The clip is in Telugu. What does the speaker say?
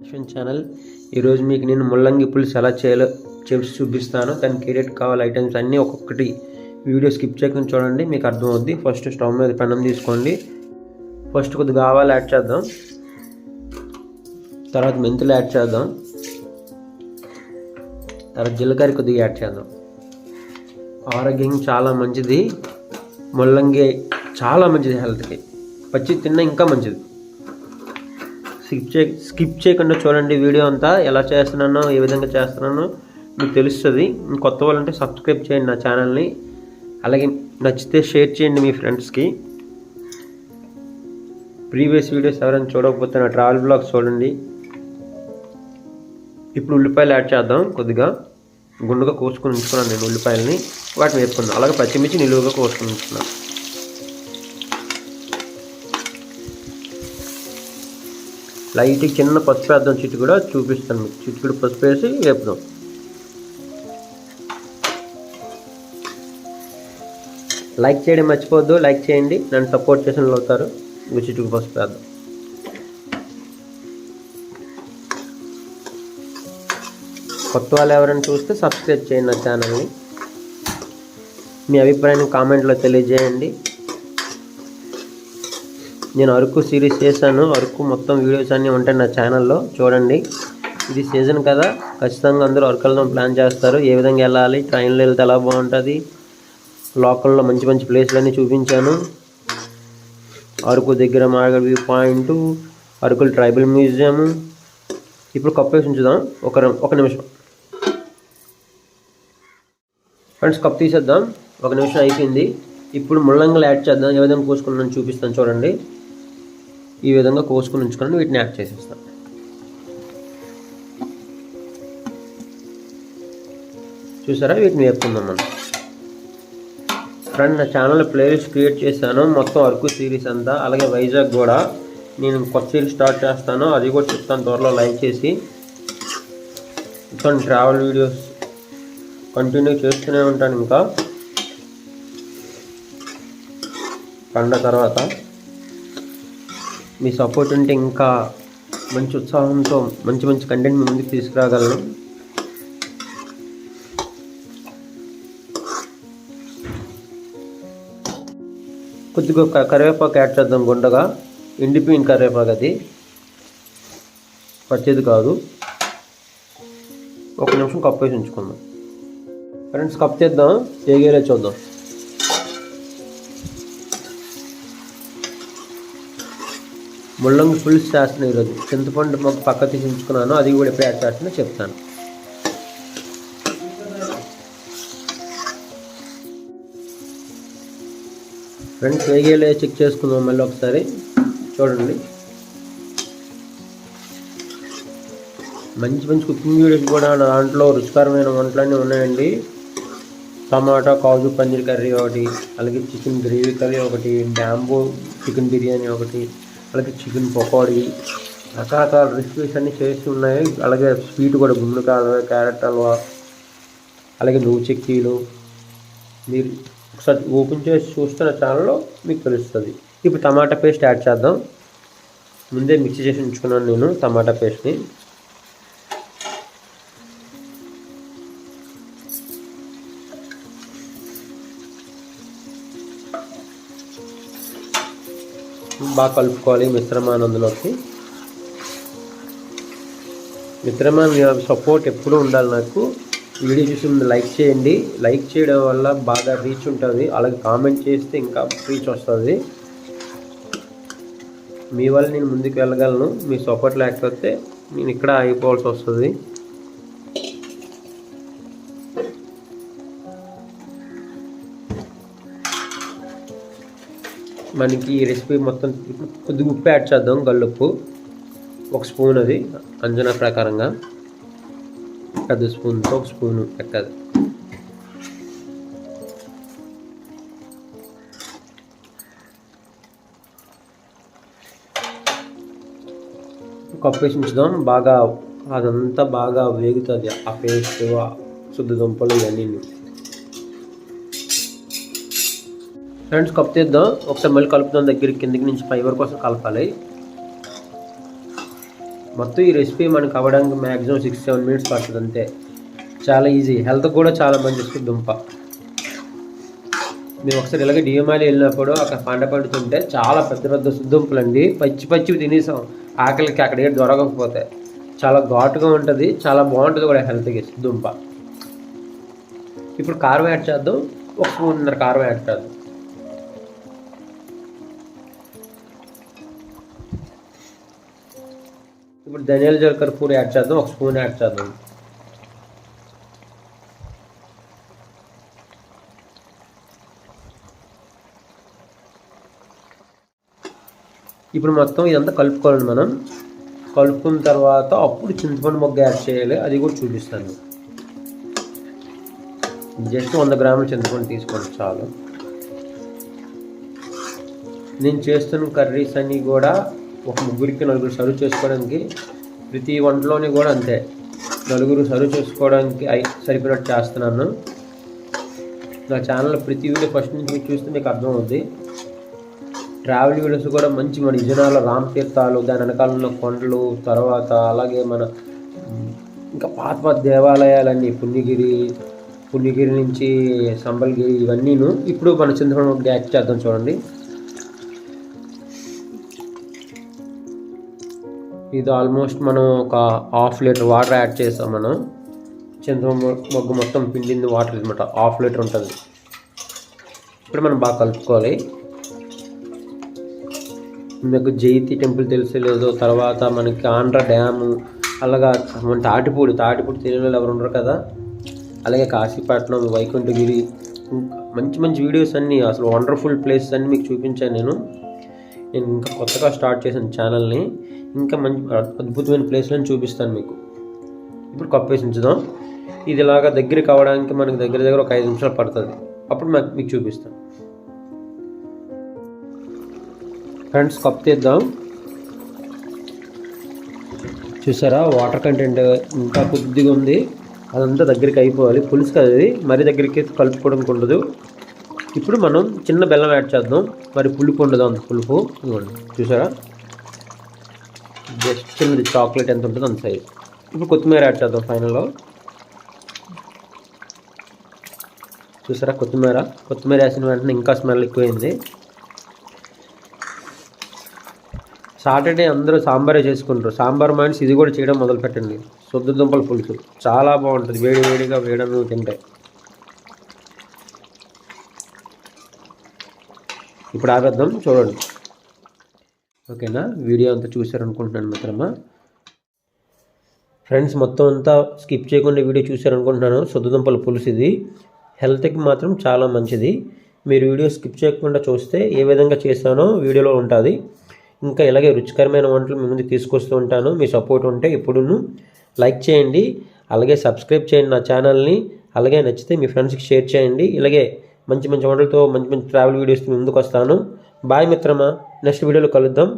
అశ్విన్ ఛానల్. ఈరోజు మీకు నేను ముల్లంగి పులుసు ఎలా చేయాలో చేసి చూపిస్తాను. దానికి ఏరేట్ కావాలి ఐటమ్స్ అన్నీ ఒక్కొక్కటి వీడియో స్కిప్ చేయకుండా చూడండి, మీకు అర్థమవుద్ది. ఫస్ట్ స్టవ్ మీద పెనం తీసుకోండి. ఫస్ట్ కొద్దిగా ఆవాలు యాడ్ చేద్దాం, తర్వాత మెంతులు యాడ్ చేద్దాం, తర్వాత జీలకర్ర కొద్దిగా యాడ్ చేద్దాం. ఆరోగ్యం చాలా మంచిది, ముల్లంగి చాలా మంచిది హెల్త్కి. పచ్చి తిన్నా ఇంకా మంచిది. స్కిప్ చేయకుండా చూడండి వీడియో అంతా. ఎలా చేస్తున్నానో ఏ విధంగా చేస్తున్నానో మీకు తెలుస్తుంది. కొత్త వాళ్ళంటే సబ్స్క్రైబ్ చేయండి నా ఛానల్ని. అలాగే నచ్చితే షేర్ చేయండి మీ ఫ్రెండ్స్కి. ప్రీవియస్ వీడియోస్ ఎవరైనా చూడకపోతే నా ట్రావెల్ బ్లాగ్స్ చూడండి. ఇప్పుడు ఉల్లిపాయలు యాడ్ చేద్దాం. కొద్దిగా గుండుగా కోసుకొని ఉంచుకున్నాను నేను ఉల్లిపాయలని, వాటిని వేసుకున్నాను. అలాగే పచ్చిమిర్చి నిలువుగా కోసుకొని ఉంచుకున్నాను. లైట్గా చిన్న పసుపు వేద్దాం, చిటికుడు చూపిస్తాను మీకు. చిటికుడు పసుపు వేసి వేపుదాం. లైక్ చేయడం మర్చిపోవద్దు, లైక్ చేయండి, నన్ను సపోర్ట్ చేసిన వాళ్ళు అవుతారు. చిటికుడు పసుపు వేద్దాం. కొత్త వాళ్ళు ఎవరైనా చూస్తే సబ్స్క్రైబ్ చేయండి నా ఛానల్ని. మీ అభిప్రాయాన్ని కామెంట్లో తెలియజేయండి. నేను అరకు సిరీస్ చేశాను, అరకు మొత్తం వీడియోస్ అన్నీ ఉంటాయి నా ఛానల్లో, చూడండి. ఇది సీజన్ కదా, ఖచ్చితంగా అందరూ అరకు వెళ్దాం ప్లాన్ చేస్తారు. ఏ విధంగా వెళ్ళాలి, ట్రైన్లో వెళ్తే ఎలా బాగుంటుంది, లోకల్లో మంచి మంచి ప్లేస్లన్నీ చూపించాను. అరకు దగ్గర మారగడ view point, Arakula tribal museum. ఇప్పుడు కప్పు వేసి ఉంచుదాం ఒక నిమిషం. ఫ్రెండ్స్, కప్పు తీసేద్దాం. ఒక నిమిషం అయిపోయింది. ఇప్పుడు ముల్లంగిలు యాడ్ చేద్దాం. ఏ విధంగా కోసుకున్నాను చూపిస్తాను చూడండి. ఈ విధంగా కోసుకుని ఉంచుకొని వీటిని యాడ్ చేసేస్తాను. చూసారా, వీటిని వేపుకుందాం మనం. ఫ్రెండ్, నా ఛానల్లో ప్లేలిస్ట్ క్రియేట్ చేశాను, మొత్తం అరకు సిరీస్ అంతా. అలాగే వైజాగ్ కూడా నేను కొత్త సిరీస్ స్టార్ట్ చేస్తాను, అది కూడా చెప్తాను త్వరలో. లైక్ చేసి ఇటువంటి ట్రావెల్ వీడియోస్ కంటిన్యూ చేస్తూనే ఉంటాను. ఇంకా పండగ తర్వాత మీ సపోర్ట్ ఉంటే ఇంకా మంచి ఉత్సాహంతో మంచి మంచి కంటెంట్ మీ ముందుకు తీసుకురాగలను. కొద్దిగా కరివేపాకు యాడ్ చేద్దాం. గుండగా ఎండిపోయిన కరివేపాకు, అది పచ్చేది కాదు. ఒక నిమిషం కప్పు వేసి ఉంచుకుందాం. ఫ్రెండ్స్, కప్పు తీద్దాం, ఏగేలా చూద్దాం. ముల్లంగి పులుసు చేస్తున్నాను ఈరోజు. చింతపండు మొక్క పక్క తీసి ఉంచుకున్నాను, అది కూడా ఎప్పుడు యాడ్ చేస్తున్నా చెప్తాను. ఫ్రెండ్స్, వేగేలే చెక్ చేసుకుందాం మళ్ళీ ఒకసారి. చూడండి, మంచి మంచి కుకింగ్ వీడియోస్ కూడా దాంట్లో రుచికరమైన వంటలన్నీ ఉన్నాయండి. టమాటా కాజు పన్నీర్ కర్రీ ఒకటి, అలాగే చికెన్ గ్రేవీ కర్రీ ఒకటి, బ్యాంబూ చికెన్ బిర్యానీ ఒకటి, అలాగే చికెన్ పకోడీ, రకరకాల రెసిపీస్ అన్నీ చేసి ఉన్నాయి. అలాగే స్వీట్ కూడా గుమ్మడికాయ, క్యారెట్ హల్వా, అలాగే నువ్వు చెక్కీలు. మీరు ఒకసారి ఓపెన్ చేసి చూస్తున్న ఛానల్లో మీకు తెలుస్తుంది. ఇప్పుడు టమాటా పేస్ట్ యాడ్ చేద్దాం. ముందే మిక్సీ చేసి ఉంచుకున్నాను నేను టమాటా పేస్ట్ని. బాగా కలుపుకోవాలి మిశ్రమాన్ని. అందులోకి మిశ్రమాన్ని సపోర్ట్ ఎప్పుడూ ఉండాలి నాకు. వీడియో చూసి ముందు లైక్ చేయండి. లైక్ చేయడం వల్ల బాగా రీచ్ ఉంటుంది. అలాగే కామెంట్ చేస్తే ఇంకా రీచ్ వస్తుంది. మీ వల్ల నేను ముందుకు వెళ్ళగలను. మీ సపోర్ట్ లేకపోతే నేను ఇక్కడ ఆగిపోవాల్సి వస్తుంది. మనకి ఈ రెసిపీ మొత్తం కొద్దిగా ఉప్పు యాడ్ చేద్దాం. గల్లుప్పు 1 స్పూన్, అది అంచనా ప్రకారంగా. పెద్ద స్పూన్తో 1 స్పూను ఎక్కదు. కప్పు వేసి ఉంచుదాం. బాగా అదంతా బాగా వేగుతుంది, ఆ పేస్ట్, శుద్ధ దుంపలు ఇవన్నీ. ఫ్రెండ్స్ కప్ తీద్దాం ఒకసారి, మళ్ళీ కలుపుదాం. దగ్గరికి కిందికి నుంచి పై వరకు కోసం కలపాలి. మొత్తం ఈ రెసిపీ మనకు అవ్వడానికి మ్యాక్సిమం 6-7 మినిట్స్ పడుతుంది అంతే. చాలా ఈజీ, హెల్త్కి కూడా చాలా మంచి దుంప. మేము ఒకసారి ఇలాగే డిఎంఐలో వెళ్ళినప్పుడు అక్కడ పండుతుంటే చాలా పెద్ద దుంపలు అండి, పచ్చివి తినేసాం ఆకలికి. అక్కడ ఏడు దొరకకపోతే చాలా ఘాటుగా ఉంటుంది, చాలా బాగుంటుంది కూడా హెల్త్కి దుంప. ఇప్పుడు కారం యాడ్ చేద్దాం, 1 స్పూన్ కారం యాడ్ చేద్దాం. ఇప్పుడు ధనియాల జీలకర్ర పొడి యాడ్ చేద్దాం, 1 స్పూన్ యాడ్ చేద్దాం. ఇప్పుడు మొత్తం ఇదంతా కలుపుకోవాలి. మనం కలుపుకున్న తర్వాత అప్పుడు చింతపండు మొగ్గ యాడ్ చేయాలి, అది కూడా చూపిస్తాను. జస్ట్ 100 గ్రాముల చింతపండు తీసుకోండి చాలు. నేను చేస్తున్న కర్రీస్ అన్నీ కూడా ఒక 3-4 సర్వ్ చేసుకోవడానికి, ప్రతి వంటలోని కూడా అంతే 4 సర్వ్ చేసుకోవడానికి సరిపోయినట్టు చేస్తున్నాను. నా ఛానల్ ప్రతి వీడియో ఫస్ట్ నుంచి మీరు చూస్తే మీకు అర్థమవుద్ది. ట్రావెల్ వీడియోస్ కూడా మంచి మన విజయనగరంలో రామ తీర్థాలు, దాని వెనకాల ఉన్న కొండలు, తర్వాత అలాగే మన ఇంకా పాత దేవాలయాలన్నీ పుణ్యగిరి నుంచి సంబల్గిరి, ఇవన్నీను. ఇప్పుడు మన చింతపండు యాడ్ చేద్దాం చూడండి. ఇది ఆల్మోస్ట్ మనం ఒక 1/2 లీటర్ వాటర్ యాడ్ చేస్తాం. మనం చింతపండు మొగ్గు మొత్తం పిండింది వాటర్ అనమాట, 1/2 లీటర్ ఉంటుంది. ఇప్పుడు మనం బాగా కలుపుకోవాలి. మీకు జైతి టెంపుల్ తెలిసే లేదు, తర్వాత మనకి ఆంధ్ర డ్యాము, అలాగా మన తాటిపూడి తెలియని వాళ్ళు ఎవరు ఉండరు కదా, అలాగే కాశీపట్నం, వైకుంఠగిరి, మంచి వీడియోస్ అన్నీ, అసలు వండర్ఫుల్ ప్లేసెస్ అన్నీ మీకు చూపించాను. నేను ఇంకా కొత్తగా స్టార్ట్ చేశాను ఛానల్ని, ఇంకా మంచి అద్భుతమైన ప్లేస్లను చూపిస్తాను మీకు. ఇప్పుడు కప్పు వేసి ఉంచుదాం. ఇది ఇలాగా దగ్గరికి అవ్వడానికి మనకి దగ్గర ఒక 5 నిమిషాలు పడుతుంది. అప్పుడు మీకు చూపిస్తాను. ఫ్రెండ్స్, కప్ తీద్దాం. చూసారా, వాటర్ కంటెంట్ ఇంకా కొద్దిగా ఉంది, అదంతా దగ్గరికి అయిపోవాలి. పులుసు కదా ఇది, మరీ దగ్గరికి కలుపుకోవడానికి ఉండదు. ఇప్పుడు మనం చిన్న బెల్లం యాడ్ చేద్దాం, మరి పులుపు ఉండదు, అంత పులుపు. ఇవ్వండి, చూసారా, జస్ట్ చిన్నది చాక్లెట్ ఎంత ఉంటుందో అంత సైజ్. ఇప్పుడు కొత్తిమీర యాడ్ చేద్దాం ఫైనల్లో. చూసారా, కొత్తిమీర వేసిన వెంటనే ఇంకా స్మెల్ ఎక్కువైంది. సాటర్డే అందరూ సాంబారే చేసుకుంటారు. సాంబార్ మైండ్స్ ఇది కూడా చేయడం మొదలు పెట్టండి. సొద్దు దుంపల పులుసు చాలా బాగుంటుంది, వేడిగా వేడను తింటే. ఇప్పుడు ఆపేద్దాం, చూడండి. ఓకేనా, వీడియో అంతా చూసారనుకుంటున్నాను మిత్రమా. ఫ్రెండ్స్, మొత్తం అంతా స్కిప్ చేయకుండా వీడియో చూసారనుకుంటున్నాను. సొద్దు దుంపల పులుసు ఇది హెల్త్కి మాత్రం చాలా మంచిది. మీరు వీడియో స్కిప్ చేయకుండా చూస్తే ఏ విధంగా చేస్తానో వీడియోలో ఉంటుంది. ఇంకా ఇలాగే రుచికరమైన వంటలు మీ ముందుకు తీసుకొస్తూ ఉంటాను. మీ సపోర్ట్ ఉంటే ఎప్పుడూ లైక్ చేయండి, అలాగే సబ్స్క్రైబ్ చేయండి నా ఛానల్ని. అలాగే నచ్చితే మీ ఫ్రెండ్స్కి షేర్ చేయండి. ఇలాగే మంచి వంటలతో మంచి ట్రావెల్ వీడియోస్ ముందుకు వస్తాను. బాయ్ మిత్రమా, నెక్స్ట్ వీడియోలో కలుద్దాం.